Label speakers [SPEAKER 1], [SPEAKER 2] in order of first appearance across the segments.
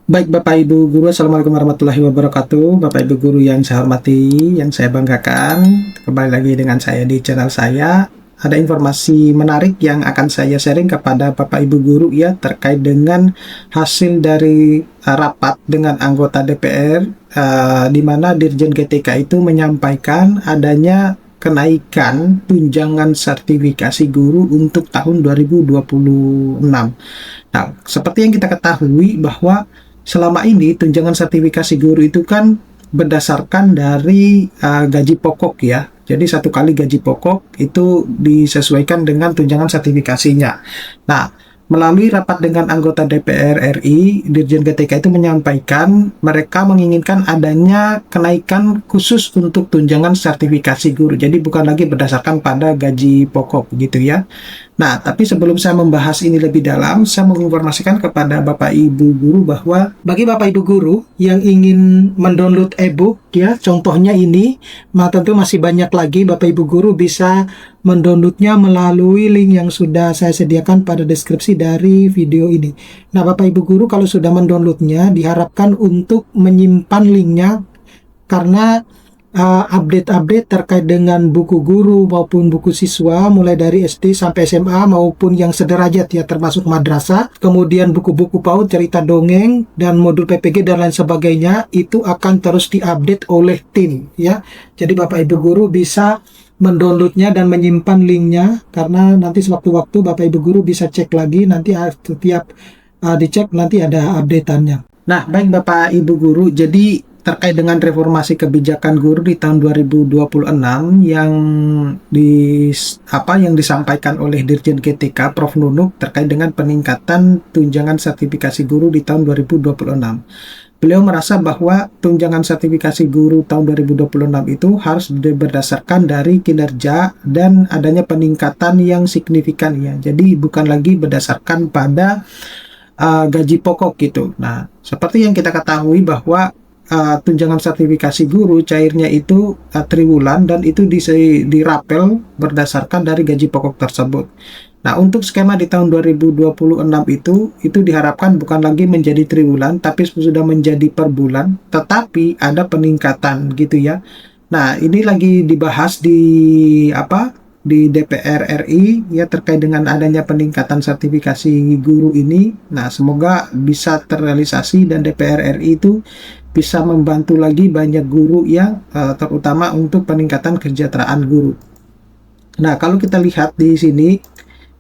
[SPEAKER 1] Baik Bapak Ibu Guru, Assalamualaikum warahmatullahi wabarakatuh. Bapak Ibu Guru yang saya hormati, yang saya banggakan, kembali lagi dengan saya di channel saya. Ada informasi menarik yang akan saya sharing kepada Bapak Ibu Guru ya, terkait dengan hasil dari rapat dengan anggota DPR, di mana Dirjen GTK itu menyampaikan adanya kenaikan tunjangan sertifikasi guru untuk tahun 2026. Nah, seperti yang kita ketahui bahwa selama ini tunjangan sertifikasi guru itu kan berdasarkan dari gaji pokok ya. Jadi satu kali gaji pokok itu disesuaikan dengan tunjangan sertifikasinya. Nah, melalui rapat dengan anggota DPR RI, Dirjen GTK itu menyampaikan mereka menginginkan adanya kenaikan khusus untuk tunjangan sertifikasi guru. Jadi bukan lagi berdasarkan pada gaji pokok gitu ya. Nah, tapi sebelum saya membahas ini lebih dalam, saya menginformasikan kepada Bapak Ibu Guru bahwa bagi Bapak Ibu Guru yang ingin mendownload e-book ya, contohnya ini, tentu masih banyak lagi Bapak Ibu Guru bisa mendownloadnya melalui link yang sudah saya sediakan pada deskripsi dari video ini. Nah, Bapak Ibu Guru kalau sudah mendownloadnya, diharapkan untuk menyimpan linknya karena update-update terkait dengan buku guru maupun buku siswa mulai dari SD sampai SMA maupun yang sederajat ya, termasuk madrasah, kemudian buku-buku PAUD, cerita dongeng, dan modul PPG dan lain sebagainya, itu akan terus diupdate oleh tim ya. Jadi Bapak Ibu Guru bisa mendownloadnya dan menyimpan linknya, karena nanti sewaktu-waktu Bapak Ibu Guru bisa cek lagi, nanti setiap dicek nanti ada update-annya. Nah, baik Bapak Ibu Guru, jadi terkait dengan reformasi kebijakan guru di tahun 2026 yang disampaikan oleh Dirjen GTK Prof Nunuk terkait dengan peningkatan tunjangan sertifikasi guru di tahun 2026. Beliau merasa bahwa tunjangan sertifikasi guru tahun 2026 itu harus berdasarkan dari kinerja dan adanya peningkatan yang signifikan ya. Jadi bukan lagi berdasarkan pada gaji pokok gitu. Nah, seperti yang kita ketahui bahwa tunjangan sertifikasi guru cairnya itu triwulan dan itu dirapel berdasarkan dari gaji pokok tersebut. Nah, untuk skema di tahun 2026 itu diharapkan bukan lagi menjadi triwulan tapi sudah menjadi per bulan, tetapi ada peningkatan gitu ya. Nah, ini lagi dibahas di DPR RI ya, terkait dengan adanya peningkatan sertifikasi guru ini. Nah, semoga bisa terrealisasi dan DPR RI itu bisa membantu lagi banyak guru yang terutama untuk peningkatan kesejahteraan guru. Nah, kalau kita lihat di sini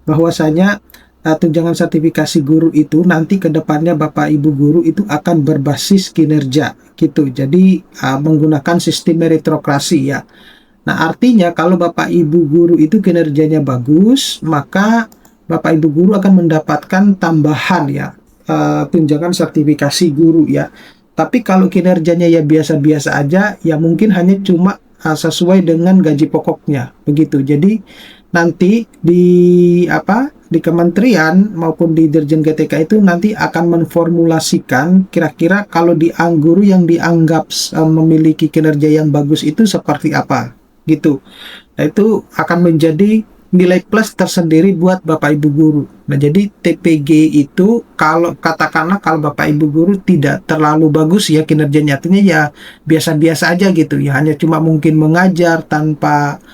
[SPEAKER 1] bahwasanya tunjangan sertifikasi guru itu nanti ke depannya Bapak Ibu Guru itu akan berbasis kinerja gitu. Jadi menggunakan sistem meritokrasi ya. Nah, artinya kalau Bapak Ibu Guru itu kinerjanya bagus, maka Bapak Ibu Guru akan mendapatkan tambahan ya, tunjangan sertifikasi guru ya. Tapi kalau kinerjanya ya biasa-biasa aja, ya mungkin hanya cuma sesuai dengan gaji pokoknya, begitu. Jadi nanti di kementerian maupun di Dirjen GTK itu nanti akan menformulasikan kira-kira kalau guru yang dianggap memiliki kinerja yang bagus itu seperti apa, gitu. Nah, itu akan menjadi nilai plus tersendiri buat Bapak Ibu Guru. Nah, jadi TPG itu kalau katakanlah kalau Bapak Ibu Guru tidak terlalu bagus ya kinerjanya, artinya ya biasa-biasa aja gitu ya, hanya cuma mungkin mengajar tanpa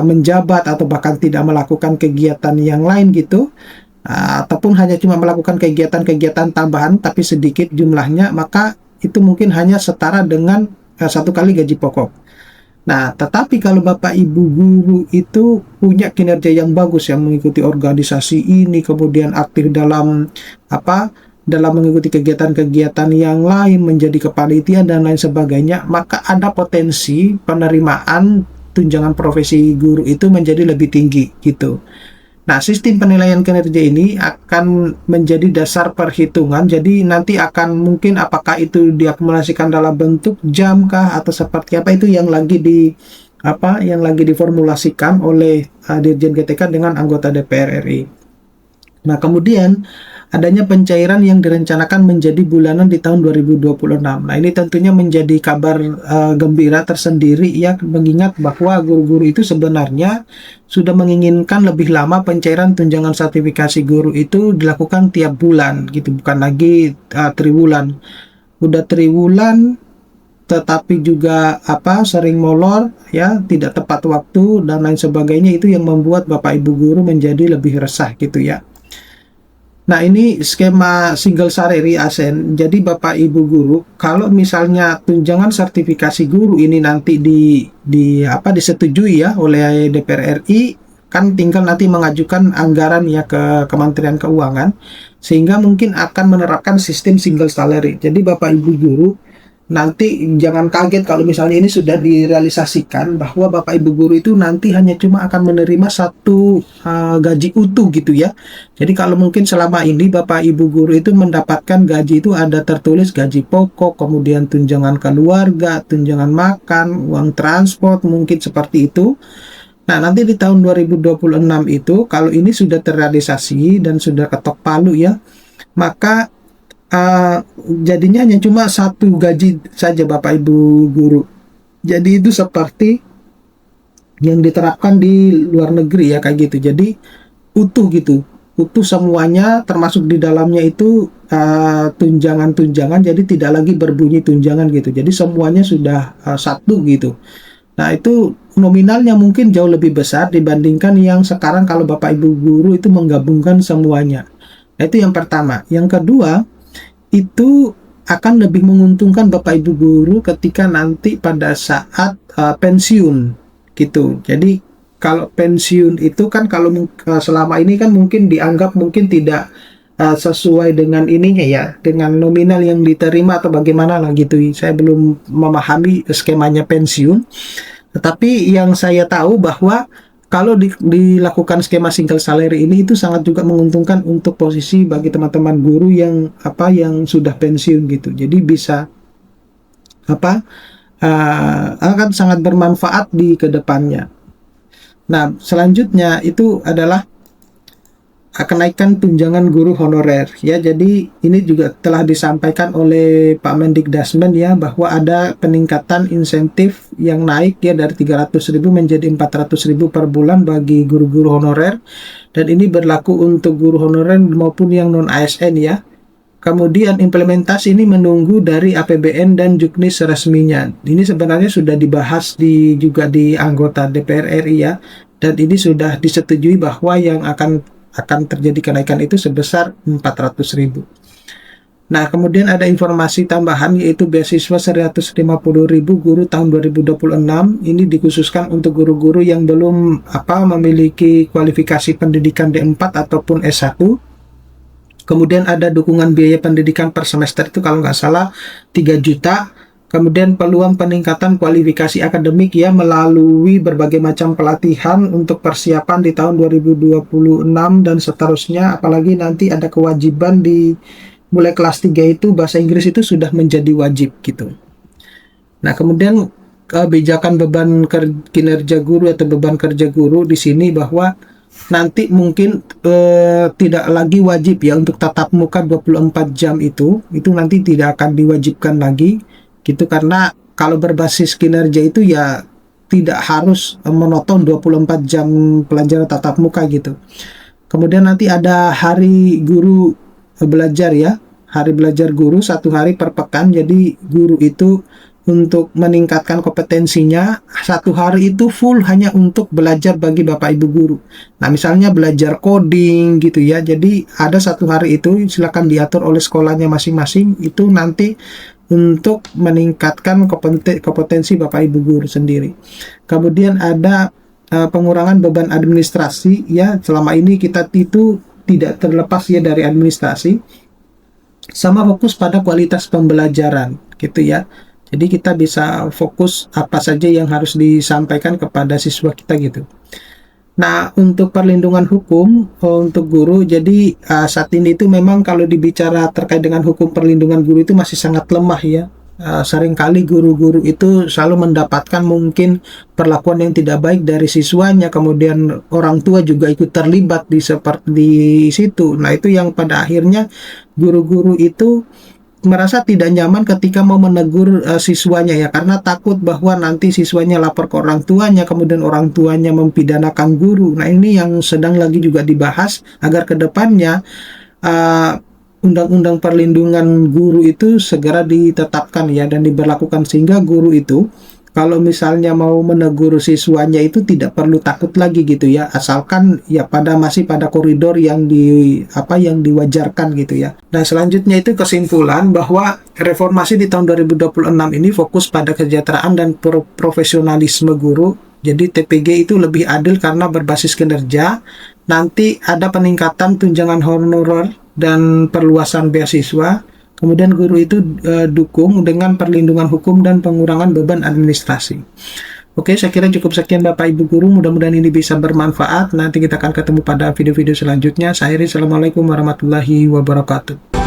[SPEAKER 1] menjabat atau bahkan tidak melakukan kegiatan yang lain gitu, ataupun hanya cuma melakukan kegiatan-kegiatan tambahan tapi sedikit jumlahnya, maka itu mungkin hanya setara dengan satu kali gaji pokok. Nah, tetapi kalau Bapak Ibu Guru itu punya kinerja yang bagus yang mengikuti organisasi ini, kemudian aktif dalam mengikuti kegiatan-kegiatan yang lain, menjadi kepanitiaan dan lain sebagainya, maka ada potensi penerimaan tunjangan profesi guru itu menjadi lebih tinggi gitu. Nah, sistem penilaian kinerja ini akan menjadi dasar perhitungan. Jadi nanti akan mungkin apakah itu diakumulasikan dalam bentuk jam kah atau seperti apa, itu yang lagi diformulasikan oleh Dirjen GTK dengan anggota DPR RI. Nah, kemudian adanya pencairan yang direncanakan menjadi bulanan di tahun 2026. Nah, ini tentunya menjadi kabar gembira tersendiri ya, mengingat bahwa guru-guru itu sebenarnya sudah menginginkan lebih lama pencairan tunjangan sertifikasi guru itu dilakukan tiap bulan gitu, bukan lagi triwulan. Udah triwulan tetapi juga sering molor ya, tidak tepat waktu dan lain sebagainya, itu yang membuat Bapak Ibu guru menjadi lebih resah gitu ya. Nah, ini skema single salary ASN. Jadi Bapak Ibu guru, kalau misalnya tunjangan sertifikasi guru ini nanti disetujui ya oleh DPR RI, kan tinggal nanti mengajukan anggaran ya ke Kementerian Keuangan, sehingga mungkin akan menerapkan sistem single salary. Jadi Bapak Ibu guru nanti jangan kaget kalau misalnya ini sudah direalisasikan, bahwa Bapak Ibu guru itu nanti hanya cuma akan menerima satu gaji utuh gitu ya. Jadi kalau mungkin selama ini Bapak Ibu guru itu mendapatkan gaji itu ada tertulis gaji pokok, kemudian tunjangan keluarga, tunjangan makan, uang transport, mungkin seperti itu. Nah, nanti di tahun 2026 itu kalau ini sudah terrealisasi dan sudah ketok palu ya, maka jadinya hanya cuma satu gaji saja Bapak Ibu guru. Jadi itu seperti yang diterapkan di luar negeri ya, kayak gitu. Jadi utuh gitu, utuh semuanya, termasuk di dalamnya itu tunjangan-tunjangan, jadi tidak lagi berbunyi tunjangan gitu. Jadi semuanya sudah satu gitu. Nah, itu nominalnya mungkin jauh lebih besar dibandingkan yang sekarang kalau Bapak Ibu guru itu menggabungkan semuanya. Nah, itu yang pertama. Yang kedua, itu akan lebih menguntungkan Bapak Ibu guru ketika nanti pada saat pensiun gitu. Jadi kalau pensiun itu kan kalau selama ini kan mungkin dianggap mungkin tidak sesuai dengan ininya ya, dengan nominal yang diterima atau bagaimana lah gitu. Saya belum memahami skemanya pensiun. Tetapi yang saya tahu bahwa kalau dilakukan skema single salary ini itu sangat juga menguntungkan untuk posisi bagi teman-teman guru yang sudah pensiun gitu. Jadi bisa akan sangat bermanfaat di kedepannya. Nah, selanjutnya itu adalah kenaikan tunjangan guru honorer ya. Jadi ini juga telah disampaikan oleh Pak Mendikdasmen ya, bahwa ada peningkatan insentif yang naik ya dari 300.000 menjadi 400.000 per bulan bagi guru-guru honorer, dan ini berlaku untuk guru honorer maupun yang non ASN ya. Kemudian implementasi ini menunggu dari APBN dan Juknis resminya. Ini sebenarnya sudah dibahas juga di anggota DPR RI ya, dan ini sudah disetujui bahwa yang akan terjadi kenaikan itu sebesar 400.000. Nah, kemudian ada informasi tambahan yaitu beasiswa 150.000 guru tahun 2026. Ini dikhususkan untuk guru-guru yang belum memiliki kualifikasi pendidikan D4 ataupun S1. Kemudian ada dukungan biaya pendidikan per semester itu kalau nggak salah 3 juta. Kemudian peluang peningkatan kualifikasi akademik ya melalui berbagai macam pelatihan untuk persiapan di tahun 2026 dan seterusnya. Apalagi nanti ada kewajiban di mulai kelas 3 itu bahasa Inggris itu sudah menjadi wajib gitu. Nah, kemudian kebijakan beban kinerja guru atau beban kerja guru di sini bahwa nanti mungkin tidak lagi wajib ya untuk tatap muka 24 jam itu nanti tidak akan diwajibkan lagi gitu, karena kalau berbasis kinerja itu ya tidak harus monoton 24 jam pelajaran tatap muka gitu. Kemudian nanti ada hari guru belajar ya, hari belajar guru 1 hari per pekan. Jadi guru itu untuk meningkatkan kompetensinya 1 hari itu full hanya untuk belajar bagi Bapak Ibu guru. Nah, misalnya belajar coding gitu ya, jadi ada 1 hari itu silakan diatur oleh sekolahnya masing-masing, itu nanti untuk meningkatkan kompetensi Bapak Ibu guru sendiri. Kemudian ada pengurangan beban administrasi ya, selama ini kita itu tidak terlepas ya dari administrasi, sama fokus pada kualitas pembelajaran gitu ya. Jadi kita bisa fokus apa saja yang harus disampaikan kepada siswa kita gitu. Nah, untuk perlindungan hukum untuk guru, jadi saat ini itu memang kalau dibicara terkait dengan hukum perlindungan guru itu masih sangat lemah ya. seringkali guru-guru itu selalu mendapatkan mungkin perlakuan yang tidak baik dari siswanya, kemudian orang tua juga ikut terlibat di situ. Nah, itu yang pada akhirnya guru-guru itu merasa tidak nyaman ketika mau menegur siswanya ya, karena takut bahwa nanti siswanya lapor ke orang tuanya, kemudian orang tuanya mempidanakan guru. Nah, ini yang sedang lagi juga dibahas agar kedepannya undang-undang perlindungan guru itu segera ditetapkan ya dan diberlakukan, sehingga guru itu kalau misalnya mau menegur siswanya itu tidak perlu takut lagi gitu ya, asalkan ya masih pada koridor yang yang diwajarkan gitu ya. Nah, selanjutnya itu kesimpulan bahwa reformasi di tahun 2026 ini fokus pada kesejahteraan dan profesionalisme guru. Jadi TPG itu lebih adil karena berbasis kinerja. Nanti ada peningkatan tunjangan honorer dan perluasan beasiswa. Kemudian guru itu dukung dengan perlindungan hukum dan pengurangan beban administrasi. Oke, saya kira cukup sekian Bapak Ibu Guru. Mudah-mudahan ini bisa bermanfaat. Nanti kita akan ketemu pada video-video selanjutnya. Saya Assalamualaikum warahmatullahi wabarakatuh.